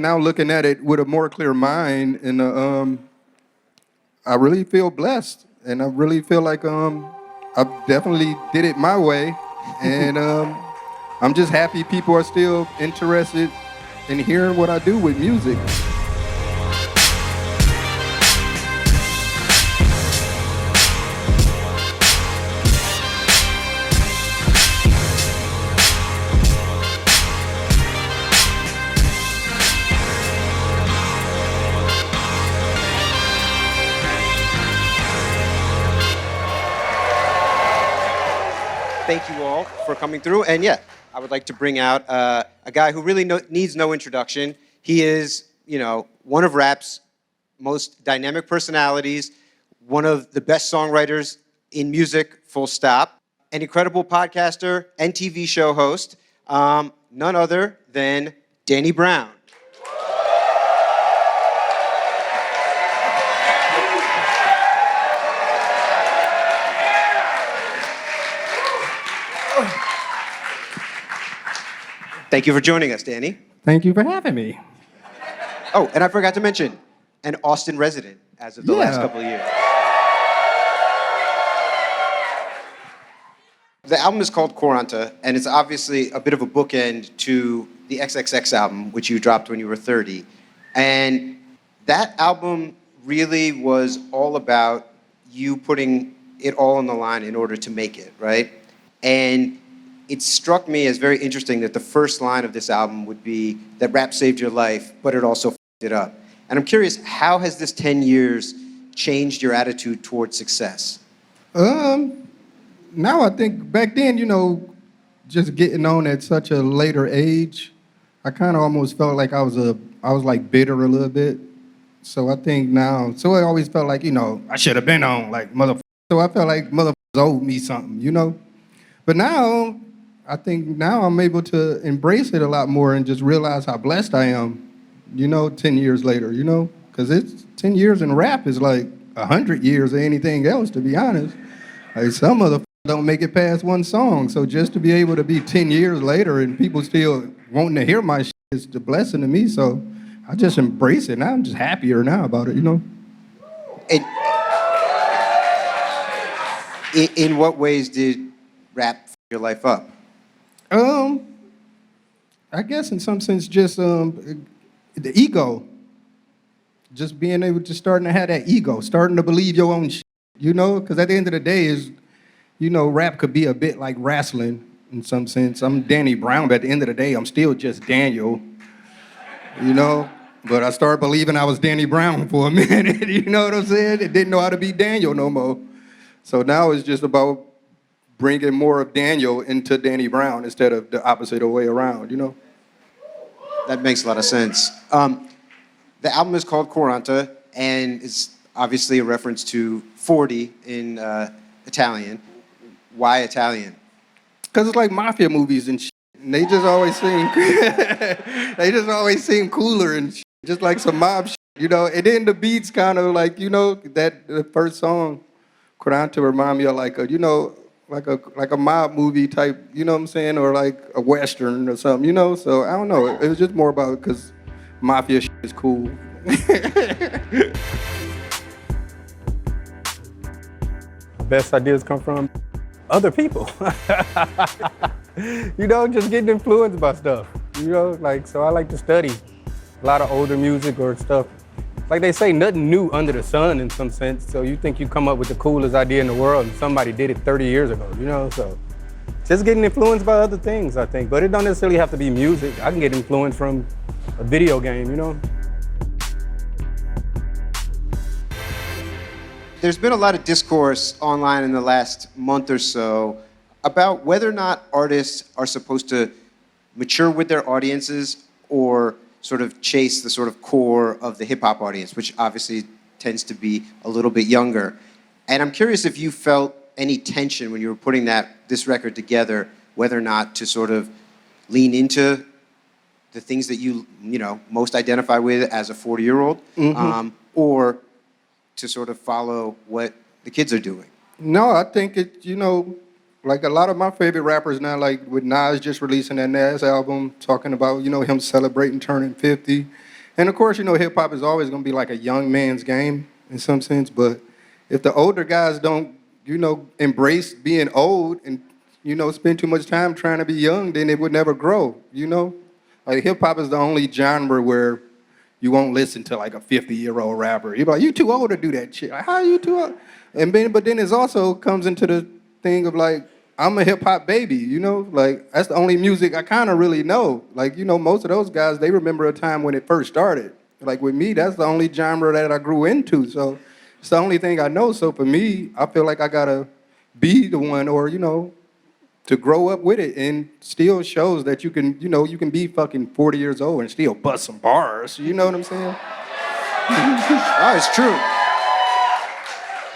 Now looking at it with a more clear mind, and I really feel blessed, and I really feel like I definitely did it my way, and I'm just happy people are still interested in hearing what I do with music. Thank you all for coming through. And yeah, I would like to bring out a guy who really needs no introduction. He is, one of rap's most dynamic personalities, one of the best songwriters in music, full stop, an incredible podcaster and TV show host, none other than Danny Brown. Thank you for joining us, Danny. Thank you for having me. Oh, and I forgot to mention, an Austin resident as of the last couple of years. The album is called Quaranta, and it's obviously a bit of a bookend to the XXX album, which you dropped when you were 30. And that album really was all about you putting it all on the line in order to make it, right? And it struck me as very interesting that the first line of this album would be that rap saved your life, but it also f***ed it up. And I'm curious, how has this 10 years changed your attitude towards success? Now I think back then, just getting on at such a later age, I kind of almost felt like I was like bitter a little bit. So I think now, so I always felt like, I should have been on, like, motherfucker. So I felt like motherfuckers owed me something, But now, I think now I'm able to embrace it a lot more and just realize how blessed I am, 10 years later, because it's 10 years in rap is like 100 years or anything else, to be honest. Like some motherfuckers don't make it past one song. So just to be able to be 10 years later and people still wanting to hear my shit is a blessing to me. So I just embrace it. Now I'm just happier now about it, And in what ways did rap f*** your life up? I guess in some sense just the ego. Just being able to starting to have that ego, starting to believe your own shit, because at the end of the day is, rap could be a bit like wrestling in some sense. I'm Danny Brown, but at the end of the day, I'm still just Daniel, But I started believing I was Danny Brown for a minute, you know what I'm saying? It didn't know how to be Daniel no more. So now it's just about bringing more of Daniel into Danny Brown instead of the opposite way around, That makes a lot of sense. The album is called Quaranta, and it's obviously a reference to 40 in Italian. Why Italian? Because it's like mafia movies and shit. And they just always seem cooler and shit, just like some mob shit, And then the beats kind of like, that the first song, Quaranta, remind me of like a, like a mob movie type, you know what I'm saying? Or like a Western or something, So I don't know. It was just more about because mafia shit is cool. Best ideas come from other people. Just getting influenced by stuff. So I like to study a lot of older music or stuff. Like they say, nothing new under the sun in some sense. So you think you come up with the coolest idea in the world and somebody did it 30 years ago, So just getting influenced by other things, I think. But it don't necessarily have to be music. I can get influenced from a video game, There's been a lot of discourse online in the last month or so about whether or not artists are supposed to mature with their audiences or sort of chase the sort of core of the hip-hop audience, which obviously tends to be a little bit younger. And I'm curious if you felt any tension when you were putting this record together, whether or not to sort of lean into the things that you most identify with as a 40-year-old, or to sort of follow what the kids are doing. No, I think it, like a lot of my favorite rappers now, like with Nas just releasing that Nas album, talking about, him celebrating turning 50. And of course, you know, hip hop is always gonna be like a young man's game in some sense. But if the older guys don't, you know, embrace being old and, you know, spend too much time trying to be young, then it would never grow. You know, like hip hop is the only genre where you won't listen to like a 50-year-old rapper. You're like, you too old to do that shit. Like, how are you too old? And then, but then it also comes into the thing of like, I'm a hip hop baby, you know? Like, that's the only music I kind of really know. Like, you know, most of those guys, they remember a time when it first started. Like with me, that's the only genre that I grew into. So it's the only thing I know. So for me, I feel like I gotta be the one or, you know, to grow up with it and still shows that you can, you know, you can be fucking 40 years old and still bust some bars. You know what I'm saying? Oh, it's true.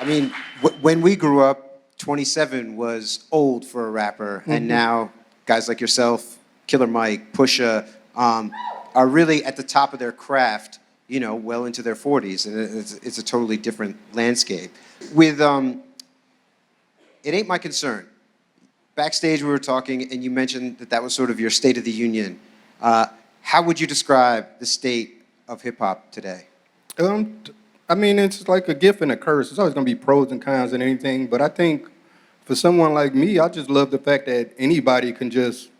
I mean, when we grew up, 27 was old for a rapper, and now guys like yourself, Killer Mike, Pusha, are really at the top of their craft, you know, well into their 40s, and it's a totally different landscape. With It Ain't My Concern, backstage we were talking, and you mentioned that was sort of your State of the Union. How would you describe the state of hip-hop today? I mean, it's like a gift and a curse. It's always gonna be pros and cons and anything, but I think for someone like me, I just love the fact that anybody can just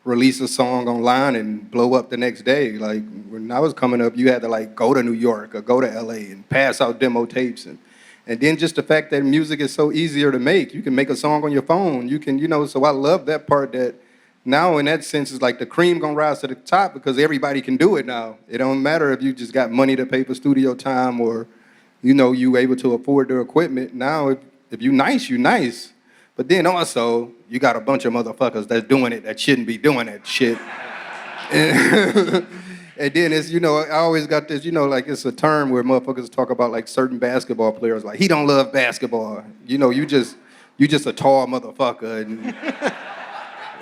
release a song online and blow up the next day. Like when I was coming up, you had to like go to New York or go to LA and pass out demo tapes and then just the fact that music is so easier to make. You can make a song on your phone. You can, you know, so I love that part that now in that sense it's like the cream gonna rise to the top because everybody can do it now. It don't matter if you just got money to pay for studio time or, you know, you able to afford the equipment. Now if you nice, you nice. But then also, you got a bunch of motherfuckers that's doing it that shouldn't be doing that shit. And then it's, you know, I always got this, you know, like it's a term where motherfuckers talk about like certain basketball players, like he don't love basketball. You know, you just a tall motherfucker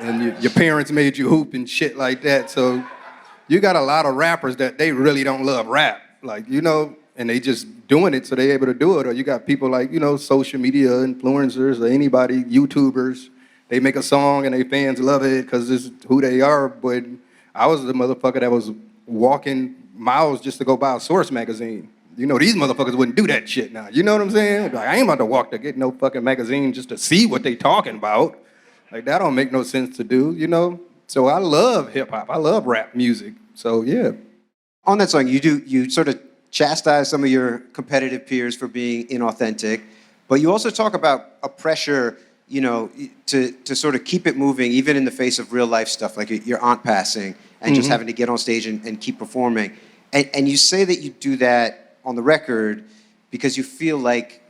and your parents made you hoop and shit like that. So you got a lot of rappers that they really don't love rap. Like, you know, and they just doing it so they able to do it. Or you got people like, you know, social media influencers or anybody, YouTubers, they make a song and their fans love it because this is who they are. But I was the motherfucker that was walking miles just to go buy a Source magazine. You know, these motherfuckers wouldn't do that shit now. You know what I'm saying? Like, I ain't about to walk to get no fucking magazine just to see what they talking about. Like, that don't make no sense to do, you know? So I love hip hop. I love rap music. So, yeah. On that song, you sort of chastise some of your competitive peers for being inauthentic, but you also talk about a pressure, you know, to sort of keep it moving, even in the face of real life stuff, like your aunt passing and just having to get on stage and keep performing. And you say that you do that on the record because you feel like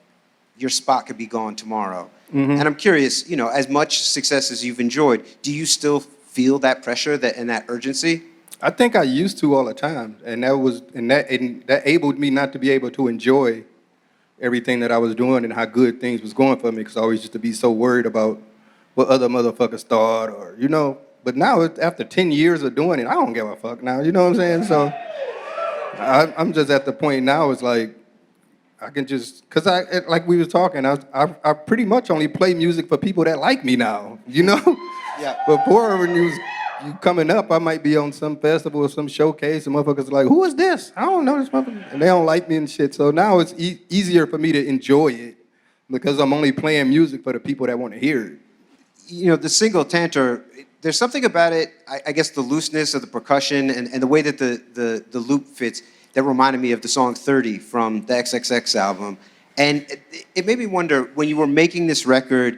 your spot could be gone tomorrow. And I'm curious, you know, as much success as you've enjoyed, do you still feel that pressure and that urgency? I think I used to all the time, and that enabled me not to be able to enjoy everything that I was doing and how good things was going for me, because I always used to be so worried about what other motherfuckers thought, or, you know. But now, after 10 years of doing it, I don't give a fuck now, you know what I'm saying? So I'm just at the point now, it's like, I can just, because like we was talking, I pretty much only play music for people that like me now, you know? Yeah. Before, when you coming up, I might be on some festival or some showcase, and motherfuckers are like, who is this? I don't know this motherfucker. And they don't like me and shit. So now it's easier for me to enjoy it because I'm only playing music for the people that want to hear it. You know, the single Tantor, there's something about it, I guess the looseness of the percussion and the way that the loop fits that reminded me of the song 30 from the XXX album. And it made me wonder, when you were making this record,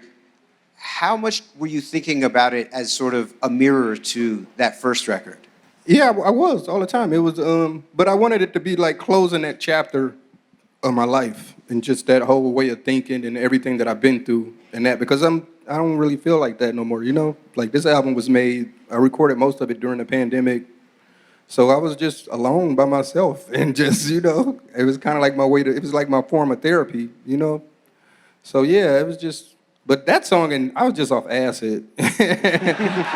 how much were you thinking about it as sort of a mirror to that first record? Yeah, I was all the time. It was, but I wanted it to be like closing that chapter of my life and just that whole way of thinking and everything that I've been through and that, because I don't really feel like that no more, you know? Like, this album was made, I recorded most of it during the pandemic, so I was just alone by myself and just, you know, it was kind of like it was like my form of therapy, you know? So yeah, it was just, but that song, and I was just off acid. I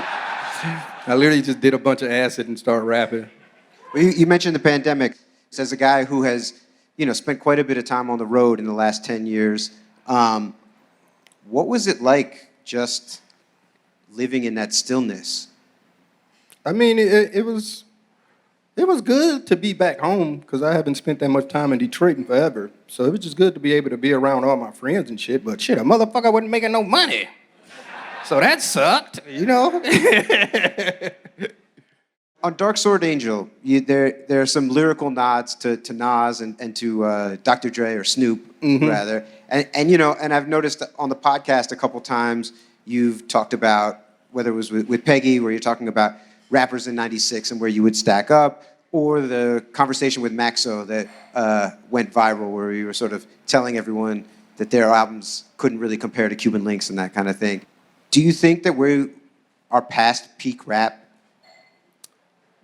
literally just did a bunch of acid and started rapping. Well, you mentioned the pandemic. As a guy who has, you know, spent quite a bit of time on the road in the last 10 years, what was it like just living in that stillness? I mean, it was It was good to be back home because I haven't spent that much time in Detroit in forever. So it was just good to be able to be around all my friends and shit. But shit, a motherfucker wasn't making no money. So that sucked, you know? On Dark Sword Angel, there are some lyrical nods to Nas and to Dr. Dre or Snoop, rather. And you know, and I've noticed on the podcast a couple times you've talked about, whether it was with Peggy, where you're talking about rappers in '96 and where you would stack up, or the conversation with Maxo that went viral, where you were sort of telling everyone that their albums couldn't really compare to Cuban Links and that kind of thing. Do you think that we are past peak rap?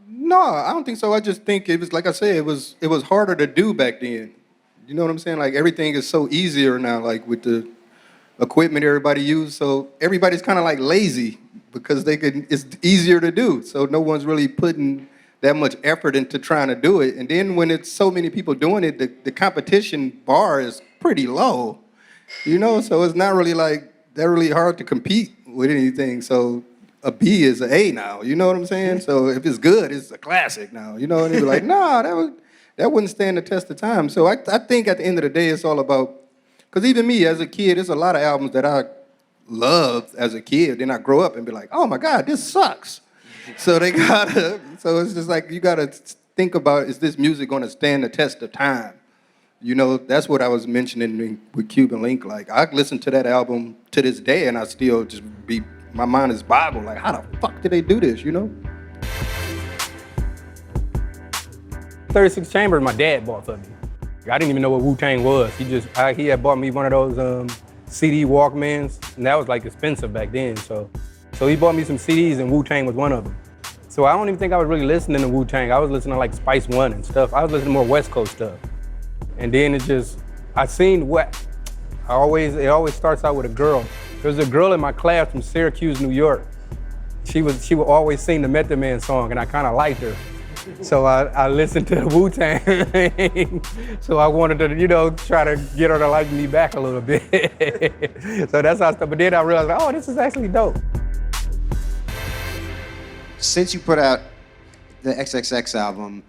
No, I don't think so. I just think it was, like I said, it was harder to do back then. You know what I'm saying? Like, everything is so easier now, like with the equipment everybody uses. So everybody's kind of like lazy because it's easier to do. So no one's really putting that much effort into trying to do it. And then when it's so many people doing it, the competition bar is pretty low. You know, so it's not really like that really hard to compete with anything. So a B is an A now. You know what I'm saying? So if it's good, it's a classic now. You know, and they're like, nah, that wouldn't stand the test of time. So I think at the end of the day, it's all about, because even me as a kid, there's a lot of albums that I loved as a kid. Then I grow up and be like, oh my God, this sucks. So so it's just like, you gotta think about, is this music gonna stand the test of time? You know, that's what I was mentioning with Cuban Link. Like, I listen to that album to this day and I still just my mind is boggled. Like, how the fuck did they do this, you know? 36 Chambers my dad bought for me. I didn't even know what Wu-Tang was. He had bought me one of those CD Walkmans, and that was like expensive back then. So he bought me some CDs and Wu-Tang was one of them. So I don't even think I was really listening to Wu-Tang. I was listening to like Spice One and stuff. I was listening to more West Coast stuff. And then I seen what, it always starts out with a girl. There was a girl in my class from Syracuse, New York. She would always sing the Method Man song, and I kind of liked her. So I listened to Wu-Tang. So I wanted to, you know, try to get her to like me back a little bit. So that's how I started. But then I realized, oh, this is actually dope. Since you put out the XXX album,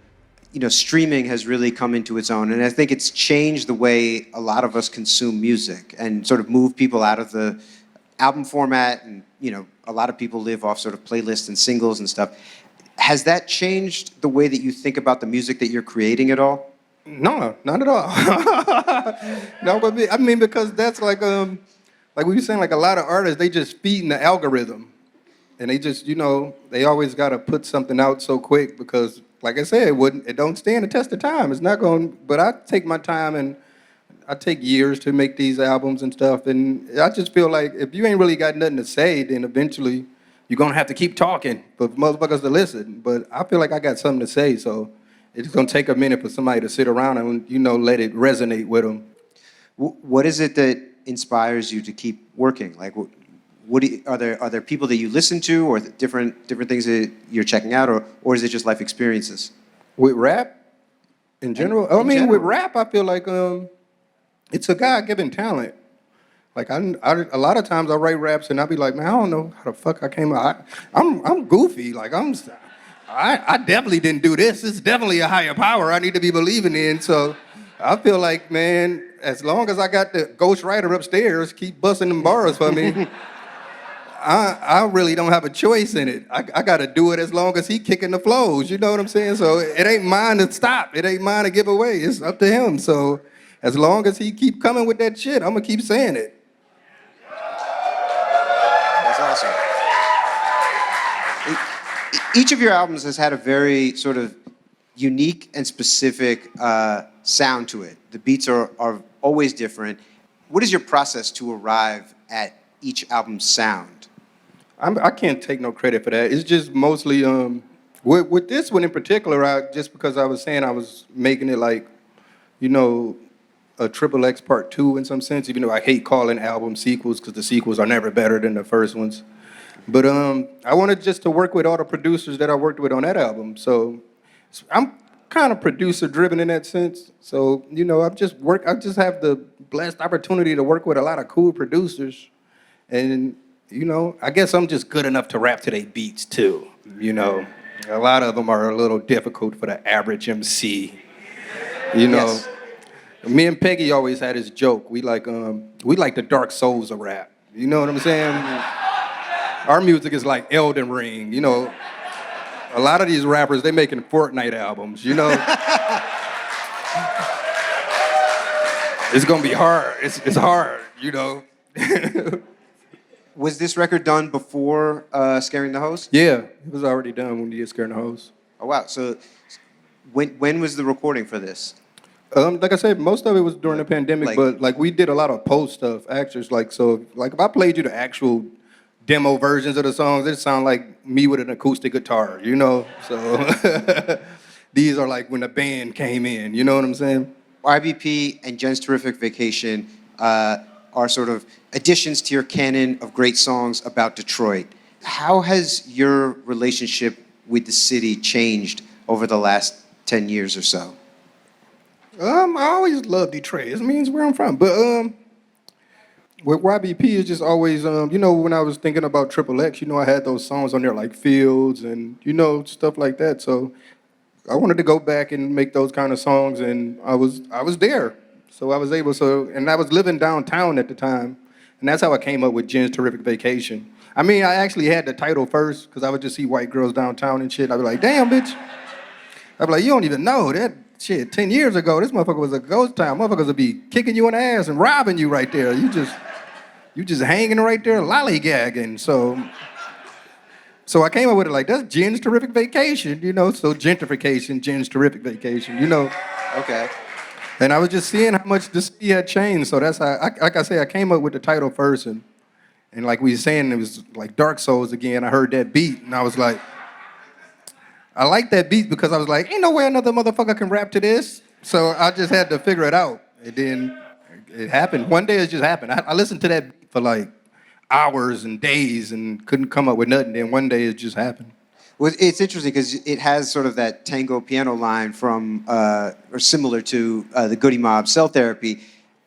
you know, streaming has really come into its own, and I think it's changed the way a lot of us consume music and sort of move people out of the album format, and, you know, a lot of people live off sort of playlists and singles and stuff. Has that changed the way that you think about the music that you're creating at all? No, not at all. No, but I mean, because that's like we were saying, like a lot of artists, they just feed in the algorithm. And they just, you know, they always got to put something out so quick because, like I said, it don't stand the test of time. It's not going, but I take my time and I take years to make these albums and stuff. And I just feel like if you ain't really got nothing to say, then eventually you're going to have to keep talking for motherfuckers to listen. But I feel like I got something to say, so it's going to take a minute for somebody to sit around and, you know, let it resonate with them. What is it that inspires you to keep working? Like, are there people that you listen to, or different things that you're checking out, or is it just life experiences? With rap, in general? With rap, I feel like it's a God-given talent. Like, a lot of times I write raps and I be like, man, I don't know how the fuck I came out. I'm goofy. Like, I definitely didn't do this. It's definitely a higher power I need to be believing in. So I feel like, man, as long as I got the ghostwriter upstairs, keep busting them bars for me, I really don't have a choice in it. I got to do it as long as he kicking the flows. You know what I'm saying? So it ain't mine to stop. It ain't mine to give away. It's up to him. So as long as he keep coming with that shit, I'm going to keep saying it. That's awesome. Each of your albums has had a very sort of unique and specific sound to it. The beats are always different. What is your process to arrive at each album's sound? I can't take no credit for that. It's just mostly, with this one in particular, just because I was saying I was making it like, you know, a XXX Part 2 in some sense, even though I hate calling album sequels because the sequels are never better than the first ones. But I wanted just to work with all the producers that I worked with on that album. So I'm kind of producer-driven in that sense. So, you know, I just have the blessed opportunity to work with a lot of cool producers. And, you know, I guess I'm just good enough to rap to their beats, too, you know. A lot of them are a little difficult for the average MC. You know, Yes. me and Peggy always had this joke. We like the dark souls of rap. You know what I'm saying? Our music is like Elden Ring. You know, a lot of these rappers, they making Fortnite albums. You know, it's gonna be hard. It's hard. You know. Was this record done before Scaring the Host? Yeah, it was already done when you get scared in the hose. Oh, wow. So when was the recording for this? Like I said, most of it was during the pandemic, Like- but like we did a lot of post stuff, actors. Like so, like if I played you the actual demo versions of the songs, it sound like me with an acoustic guitar, you know. So these are like when the band came in, you know what I'm saying? YBP and Jen's Terrific Vacation are sort of additions to your canon of great songs about Detroit. How has your relationship with the city changed over the last 10 years or so? I always loved Detroit. It means where I'm from, but with YBP, it's just always, you know, when I was thinking about Triple X, you know, I had those songs on there like Fields and, you know, stuff like that. So I wanted to go back and make those kind of songs, and I was there. So I was able and I was living downtown at the time, and that's how I came up with Jen's Terrific Vacation. I mean, I actually had the title first, because I would just see white girls downtown and shit. I'd be like, damn, bitch. I'd be like, you don't even know that shit. 10 years ago, this motherfucker was a ghost town. Motherfuckers would be kicking you in the ass and robbing you right there. You just hanging right there, lollygagging. So I came up with it like, that's Jen's Terrific Vacation, you know? So gentrification, Jen's Terrific Vacation, you know? Okay. And I was just seeing how much the city had changed. So that's how, like I say, I came up with the title first. And like we were saying, it was like Dark Souls again. I heard that beat, and I was like, I like that beat because I was like, ain't no way another motherfucker can rap to this. So I just had to figure it out. And then it happened. One day it just happened. I listened to that beat for like hours and days and couldn't come up with nothing. Then one day it just happened. Well, it's interesting because it has sort of that tango piano line from, or similar to the Goody Mob, Cell Therapy.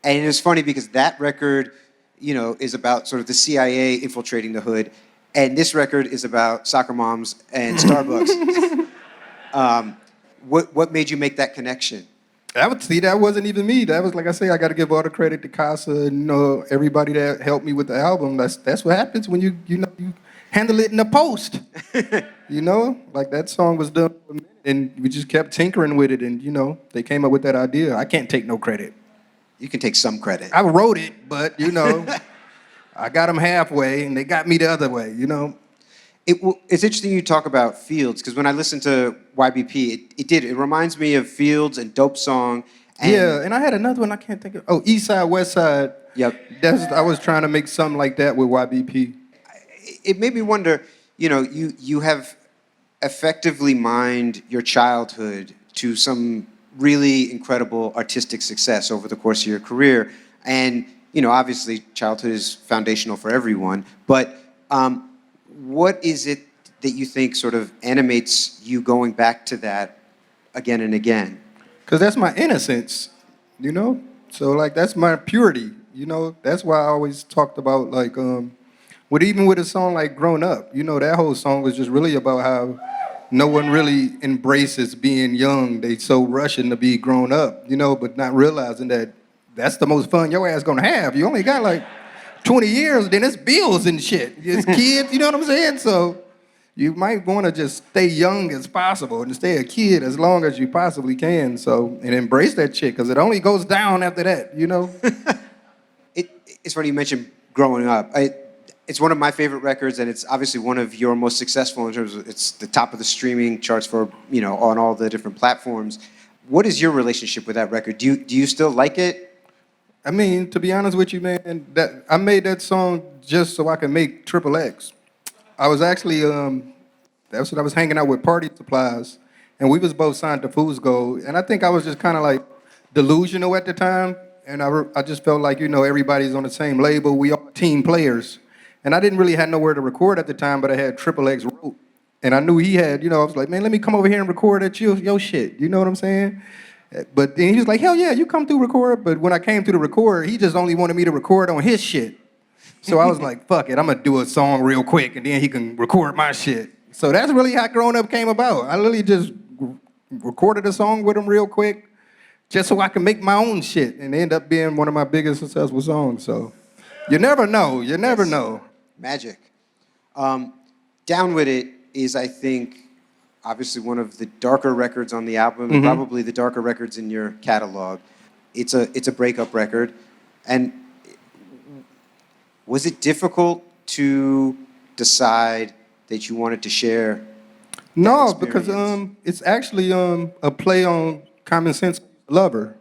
And it's funny because that record, you know, is about sort of the CIA infiltrating the hood. And this record is about soccer moms and Starbucks. What made you make that connection? That wasn't even me. That was, like I say, I got to give all the credit to Casa and, you know, everybody that helped me with the album. That's what happens when you handle it in the post. You know, like that song was done for a minute, and we just kept tinkering with it, and, you know, they came up with that idea. I can't take no credit. You can take some credit. I wrote it, but, you know, I got them halfway, and they got me the other way, you know? It's interesting you talk about Fields, because when I listen to YBP, it reminds me of Fields and Dope Song. And Yeah, and I had another one I can't think of. Oh, East Side, West Side. Yep. I was trying to make something like that with YBP. It made me wonder, you know, you have effectively mined your childhood to some really incredible artistic success over the course of your career. And, you know, obviously childhood is foundational for everyone, but what is it that you think sort of animates you going back to that again and again? Because that's my innocence, you know? So, like, that's my purity, you know? That's why I always talked about, like, even with a song like Grown Up, you know, that whole song was just really about how no one really embraces being young. They so rushing to be grown up, you know, but not realizing that that's the most fun your ass gonna have. You only got like 20 years, then it's bills and shit. It's kids, you know what I'm saying? So you might want to just stay young as possible and stay a kid as long as you possibly can. So, and embrace that shit, because it only goes down after that, you know? It's funny you mentioned Growing Up. It's one of my favorite records, and it's obviously one of your most successful in terms of it's the top of the streaming charts for, you know, on all the different platforms. What is your relationship with that record? Do you still like it? I mean, to be honest with you, man, that I made that song just so I could make Triple X. I was actually, that's what I was hanging out with Party Supplies, and we was both signed to Foos Gold, and I think I was just kind of like delusional at the time, and I just felt like, you know, everybody's on the same label, we all team players, and I didn't really have nowhere to record at the time, but I had Triple X wrote, and I knew he had, you know, I was like, man, let me come over here and record at your shit, you know what I'm saying? But then he was like, hell yeah, you come through record. But when I came through to record, he just only wanted me to record on his shit. So I was like, fuck it, I'm gonna do a song real quick and then he can record my shit. So that's really how Growing Up came about. I literally just recorded a song with him real quick just so I can make my own shit, and it ended up being one of my biggest successful songs. So you never know. You never know. Magic. Down With It is, I think, obviously one of the darker records on the album, and probably the darker records in your catalog. It's a breakup record. And was it difficult to decide that you wanted to share? No, that because experience? it's actually a play on Common Sense Lover.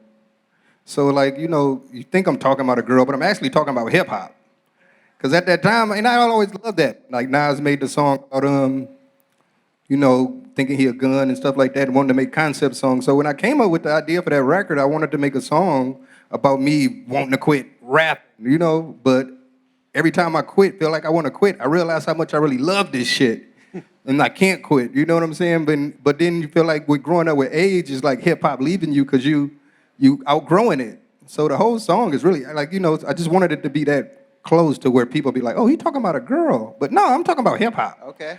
So like, you know, you think I'm talking about a girl, but I'm actually talking about hip hop. Because at that time, and I always loved that. Like Nas made the song about you know, thinking he a gun and stuff like that, and wanted to make concept songs. So when I came up with the idea for that record, I wanted to make a song about me wanting to quit rap, you know, but every time I quit, feel like I want to quit, I realize how much I really love this shit. And I can't quit, you know what I'm saying? But then you feel like with growing up with age, it's like hip hop leaving you because you outgrowing it. So the whole song is really like, you know, I just wanted it to be that close to where people be like, oh, he talking about a girl. But no, I'm talking about hip hop. Okay.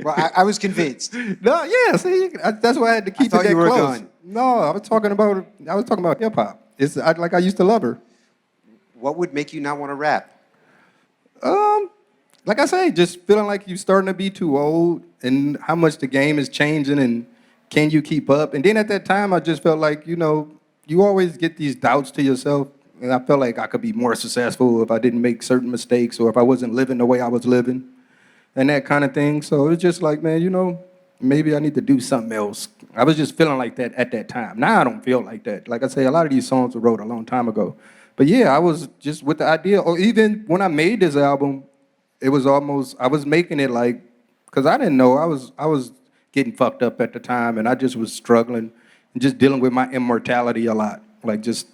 Well, I was convinced. No, yeah, see, that's why I had to keep it thought that you were a close. gun. No, I was talking about hip hop. It's like I used to love her. What would make you not want to rap? Like I say, just feeling like you're starting to be too old and how much the game is changing and can you keep up? And then at that time, I just felt like, you know, you always get these doubts to yourself. And I felt like I could be more successful if I didn't make certain mistakes or if I wasn't living the way I was living and that kind of thing. So it was just like, man, you know, maybe I need to do something else. I was just feeling like that at that time. Now I don't feel like that. Like I say, a lot of these songs were wrote a long time ago. But yeah, I was just with the idea, or even when I made this album, it was almost, I was making it like, because I didn't know, I was getting fucked up at the time, and I just was struggling and just dealing with my immortality a lot. Like just,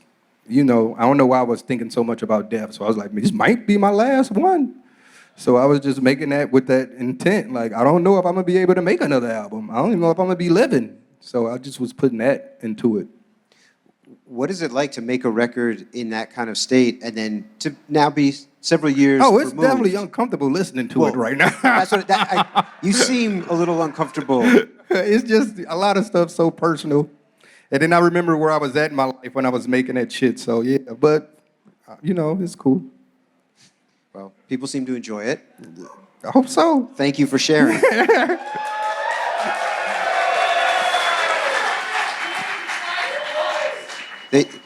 you know, I don't know why I was thinking so much about death. So I was like, this might be my last one. So I was just making that with that intent. Like, I don't know if I'm gonna be able to make another album. I don't even know if I'm gonna be living. So I just was putting that into it. What is it like to make a record in that kind of state and then to now be several years Oh, it's removed? definitely uncomfortable listening to it right now. That's what you seem a little uncomfortable. It's just a lot of stuff so personal. And then I remember where I was at in my life when I was making that shit. So yeah, but you know, it's cool. Well, people seem to enjoy it. I hope so. Thank you for sharing.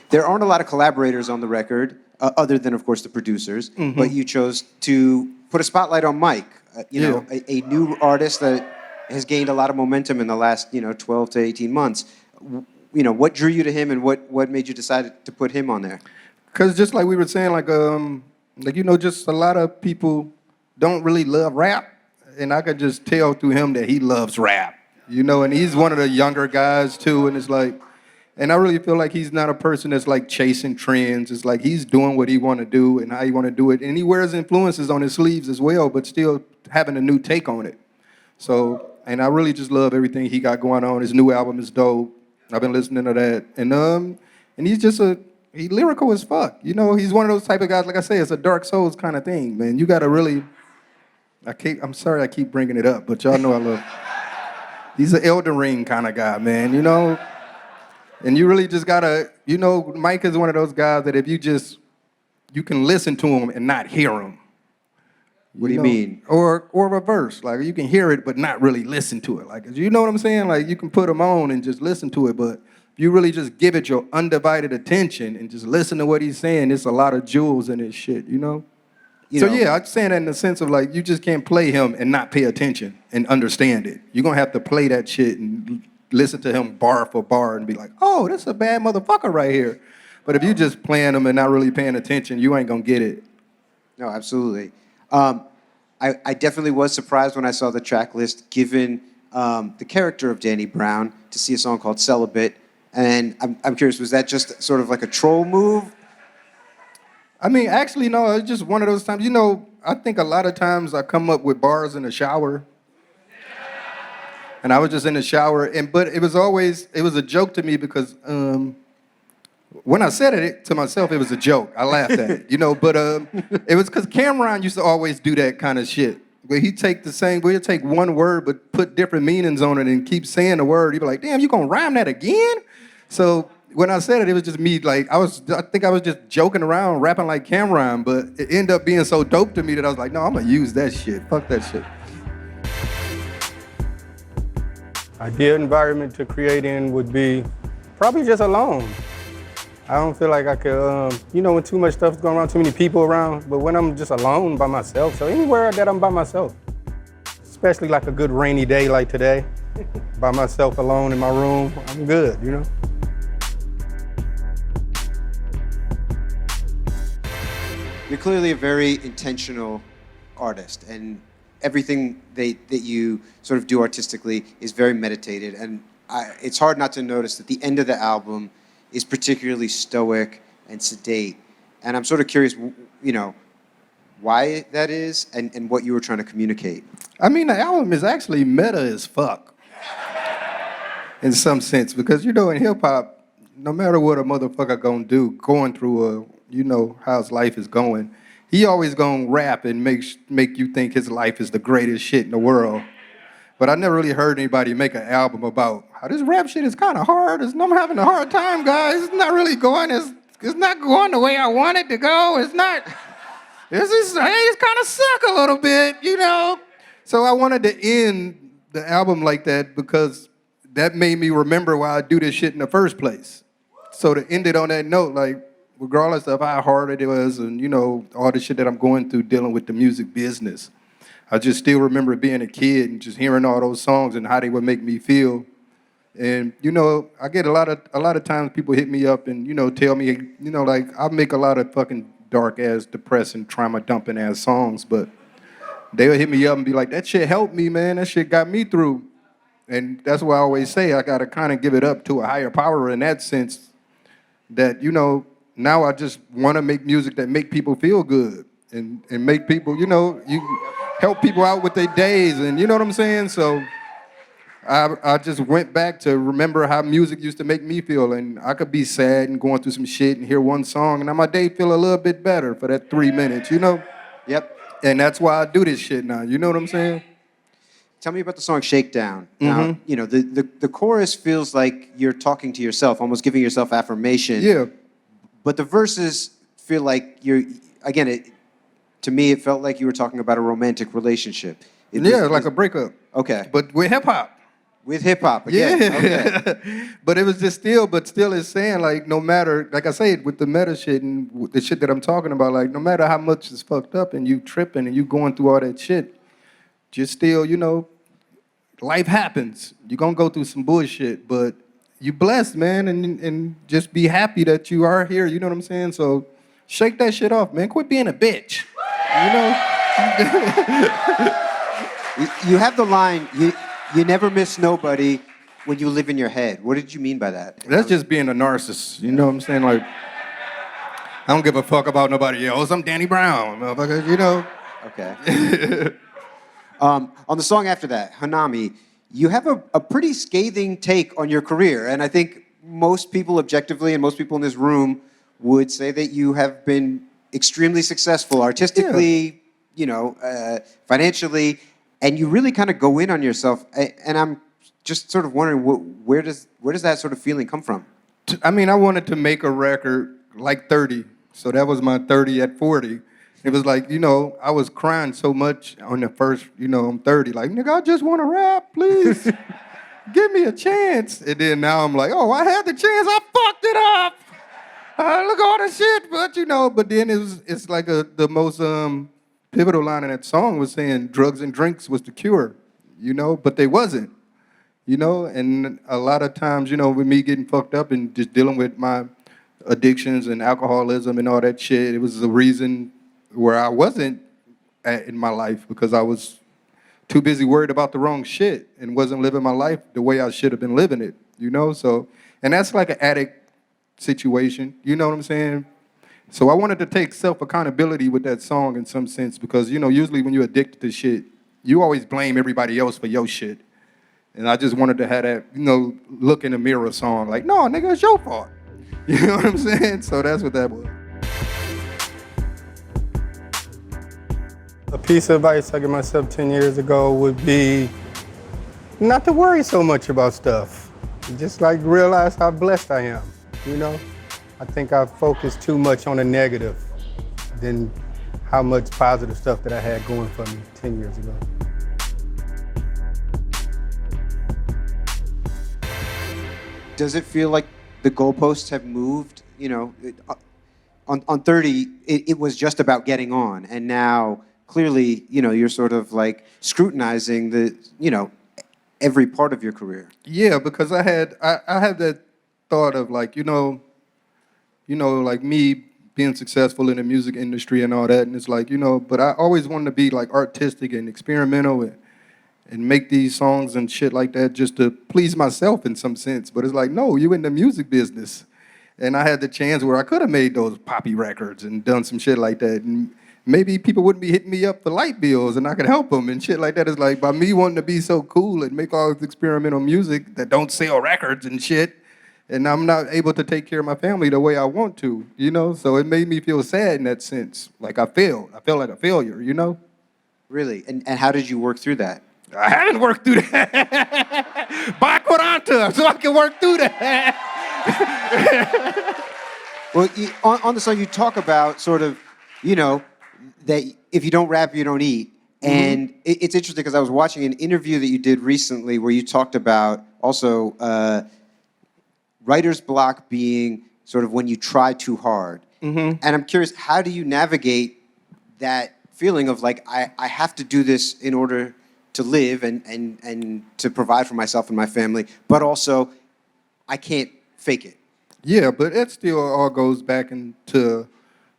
There aren't a lot of collaborators on the record, other than, of course, the producers. But you chose to put a spotlight on Mike, you know, a new artist that has gained a lot of momentum in the last, 12 to 18 months. You know, what drew you to him, and what made you decide to put him on there? Because just like we were saying, just a lot of people don't really love rap, and I could just tell through him that he loves rap, and he's one of the younger guys too, and it's like, and I really feel like he's not a person that's like chasing trends. It's like he's doing what he want to do and how he want to do it, and he wears influences on his sleeves as well, but still having a new take on it. So, and I really just love everything he got going on. His new album is dope. I've been listening to that, and he's just he's lyrical as fuck. He's one of those type of guys. Like I say, it's a Dark Souls kind of thing, man. You got to really. I'm sorry I keep bringing it up, but y'all know I love. He's an Elden Ring kind of guy, man. And you really just gotta. Mike is one of those guys that if you can listen to him and not hear him. What do you mean? Or reverse. Like you can hear it but not really listen to it. Like, you know what I'm saying? Like you can put them on and just listen to it, but if you really just give it your undivided attention and just listen to what he's saying, it's a lot of jewels in his shit, Yeah, I'm saying that in the sense of like you just can't play him and not pay attention and understand it. You're gonna have to play that shit and listen to him bar for bar and be like, oh, this is a bad motherfucker right here. But if you just playing him and not really paying attention, you ain't gonna get it. No, absolutely. I definitely was surprised when I saw the track list, given the character of Danny Brown, to see a song called Celibate. And I'm curious, was that just sort of like a troll move? I mean, actually, no, it's just one of those times. I think a lot of times I come up with bars in the shower. And I was just in the shower, but it was a joke to me because when I said it to myself, it was a joke. I laughed at it, but it was because Cameron used to always do that kind of shit. where we'll take one word but put different meanings on it and keep saying the word. He'd be like, damn, you gonna rhyme that again? So when I said it, it was just me, like, I think I was just joking around, rapping like Cameron, but it ended up being so dope to me that I was like, no, I'm gonna use that shit. Fuck that shit. Ideal environment to create in would be probably just alone. I don't feel like I could, when too much stuff's going around, too many people around, but when I'm just alone by myself, so anywhere that I'm by myself, especially like a good rainy day like today, by myself alone in my room, I'm good, You're clearly a very intentional artist, and everything that you sort of do artistically is very meditated, and it's hard not to notice that the end of the album is particularly stoic and sedate. And I'm sort of curious, why that is and what you were trying to communicate. I mean, the album is actually meta as fuck in some sense, because, in hip-hop, no matter what a motherfucker gonna do, going through how his life is going, he always gonna rap and make you think his life is the greatest shit in the world. But I never really heard anybody make an album about how this rap shit is kind of hard. I'm having a hard time, guys. It's not really going it's not going the way I want it to go. It's kind of suck a little bit, So I wanted to end the album like that because that made me remember why I do this shit in the first place. So to end it on that note, like, regardless of how hard it was and, all the shit that I'm going through dealing with the music business, I just still remember being a kid and just hearing all those songs and how they would make me feel. And, I get a lot of times people hit me up and, tell me, like, I make a lot of fucking dark-ass, depressing, trauma-dumping-ass songs, but they'll hit me up and be like, that shit helped me, man. That shit got me through. And that's why I always say I got to kind of give it up to a higher power in that sense that, now I just want to make music that make people feel good and make people, you help people out with their days, and you know what I'm saying? So I just went back to remember how music used to make me feel, and I could be sad and going through some shit and hear one song, and now my day feel a little bit better for that 3 minutes, Yep. And that's why I do this shit now, you know what I'm saying? Tell me about the song Shakedown. Now, the chorus feels like you're talking to yourself, almost giving yourself affirmation. Yeah. But the verses feel like to me, it felt like you were talking about a romantic relationship. Like a breakup. Okay. But with hip-hop. With hip-hop, again. Yeah. Okay. But it was just still it's saying, like, no matter, like I said, with the meta shit and with the shit that I'm talking about, like, no matter how much is fucked up and you tripping and you going through all that shit, just still, life happens. You're going to go through some bullshit, but you blessed, man, and just be happy that you are here, you know what I'm saying? So shake that shit off, man. Quit being a bitch, You have the line, you never miss nobody when you live in your head. What did you mean by that? That's just being a narcissist, you know what I'm saying? Like, I don't give a fuck about nobody else. I'm Danny Brown, motherfucker, Okay. On the song after that, Hanami, you have a pretty scathing take on your career, and I think most people objectively and most people in this room would say that you have been extremely successful artistically, financially, and you really kind of go in on yourself. And I'm just sort of wondering, where does that sort of feeling come from? I mean, I wanted to make a record like 30, so that was my 30 at 40. It was like, I was crying so much on the first, I'm 30. Like, nigga, I just want to rap, please. Give me a chance. And then now I'm like, oh, I had the chance. I fucked it up. Look at all the shit. But then it's like the most pivotal line in that song was saying drugs and drinks was the cure, but they wasn't, And a lot of times, with me getting fucked up and just dealing with my addictions and alcoholism and all that shit, it was the reason where I wasn't in my life because I was too busy worried about the wrong shit and wasn't living my life the way I should have been living it, So, and that's like an addict situation, you know what I'm saying? So I wanted to take self-accountability with that song in some sense because, usually when you're addicted to shit, you always blame everybody else for your shit. And I just wanted to have that, look in the mirror song, like, no, nigga, it's your fault. You know what I'm saying? So that's what that was. A piece of advice I gave myself 10 years ago would be not to worry so much about stuff. Just like realize how blessed I am, you know? I think I focused too much on the negative than how much positive stuff that I had going for me 10 years ago. Does it feel like the goalposts have moved? You know, on 30, it was just about getting on, and now clearly, you know, you're sort of like scrutinizing the, you know, every part of your career. Yeah, because I had that thought of like, like me being successful in the music industry and all that, and it's like, but I always wanted to be like artistic and experimental and make these songs and shit like that just to please myself in some sense. But it's like, no, you in the music business. And I had the chance where I could have made those poppy records and done some shit like that. And maybe people wouldn't be hitting me up for light bills and I could help them and shit like that. It's like, by me wanting to be so cool and make all this experimental music that don't sell records and shit, and I'm not able to take care of my family the way I want to, So it made me feel sad in that sense. Like I failed. I felt like a failure, Really? And how did you work through that? I haven't worked through that. Buy Quaranta so I can work through that. Well, on the song, you talk about sort of, that if you don't rap, you don't eat. And it's interesting because I was watching an interview that you did recently where you talked about also writer's block being sort of when you try too hard. And I'm curious, how do you navigate that feeling of like, I have to do this in order to live and to provide for myself and my family, but also I can't fake it. Yeah, but it still all goes back into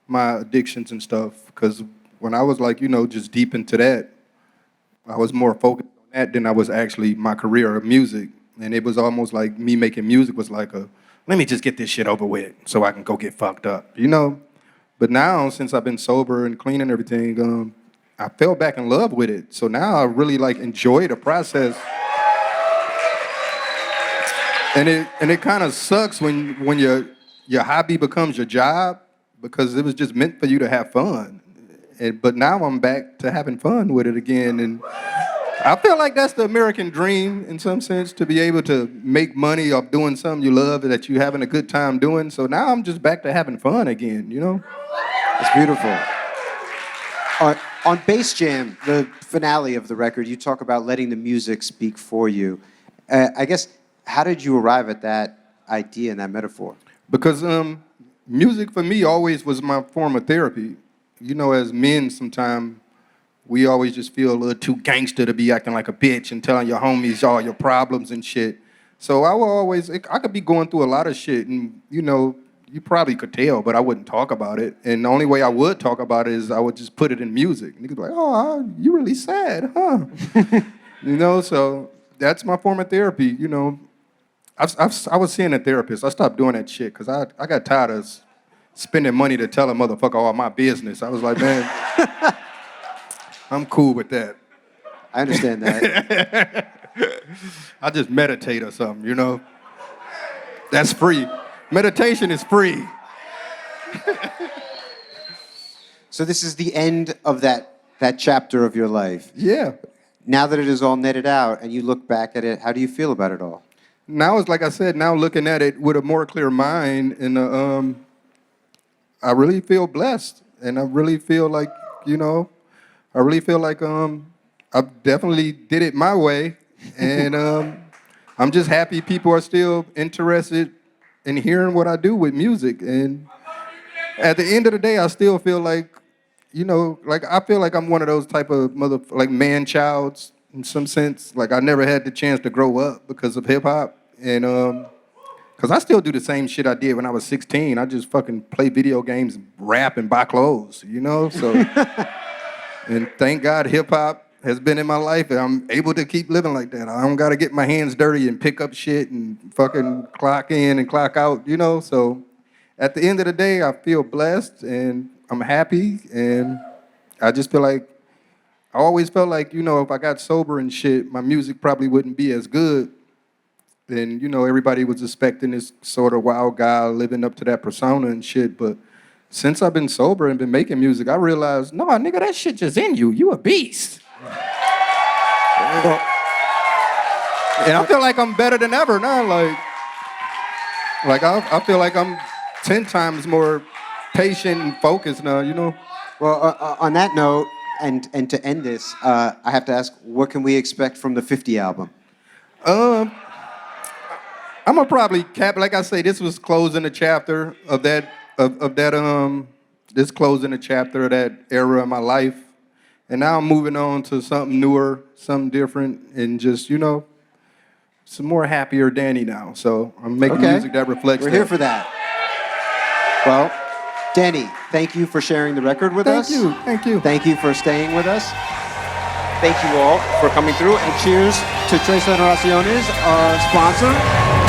my addictions and stuff. Because when I was like, just deep into that, I was more focused on that than I was actually my career of music. And it was almost like me making music was like let me just get this shit over with so I can go get fucked up, But now, since I've been sober and clean and everything, I fell back in love with it. So now I really like enjoy the process. And it kind of sucks when your hobby becomes your job, because it was just meant for you to have fun. But now I'm back to having fun with it again. And I feel like that's the American dream in some sense, to be able to make money off doing something you love that you're having a good time doing. So now I'm just back to having fun again, It's beautiful. On Bass Jam, the finale of the record, you talk about letting the music speak for you. I guess, how did you arrive at that idea and that metaphor? Because music for me always was my form of therapy. As men, sometimes we always just feel a little too gangster to be acting like a bitch and telling your homies all your problems and shit. So I could be going through a lot of shit, and you probably could tell, but I wouldn't talk about it. And the only way I would talk about it is I would just put it in music. Niggas be like, oh, you really sad, huh? So that's my form of therapy, I was seeing a therapist. I stopped doing that shit because I got tired of spending money to tell a motherfucker all my business. I was like, man, I'm cool with that. I understand that. I just meditate or something, That's free. Meditation is free. So this is the end of that chapter of your life. Yeah. Now that it is all netted out and you look back at it, how do you feel about it all? Now it's like I said, now looking at it with a more clear mind, and I really feel blessed, and I really feel like, I definitely did it my way, and I'm just happy people are still interested in hearing what I do with music. And at the end of the day, I still feel like, I feel like I'm one of those type of man-childs in some sense. Like I never had the chance to grow up because of hip-hop. And because I still do the same shit I did when I was 16. I just fucking play video games, rap, and buy clothes, So, and thank God hip-hop has been in my life, and I'm able to keep living like that. I don't got to get my hands dirty and pick up shit and fucking clock in and clock out, So at the end of the day, I feel blessed, and I'm happy, and I just feel like, I always felt like, if I got sober and shit, my music probably wouldn't be as good. And, everybody was expecting this sort of wild guy living up to that persona and shit. But since I've been sober and been making music, I realized, no, nigga, that shit just in you. You a beast. And I feel like I'm better than ever now. Like I feel like I'm 10 times more patient and focused now, you know? Well, on that note, and to end this, I have to ask, what can we expect from the 50 album? I'm gonna probably cap, like I say, this was closing a chapter of that, this closing a chapter of that era of my life. And now I'm moving on to something newer, something different, and just, you know, some more happier Danny now. So I'm making music that reflects We're that. here for that. Well, Danny, thank you for sharing the record with us. Thank you. Thank you for staying with us. Thank you all for coming through, and cheers to Tres Generaciones, our sponsor.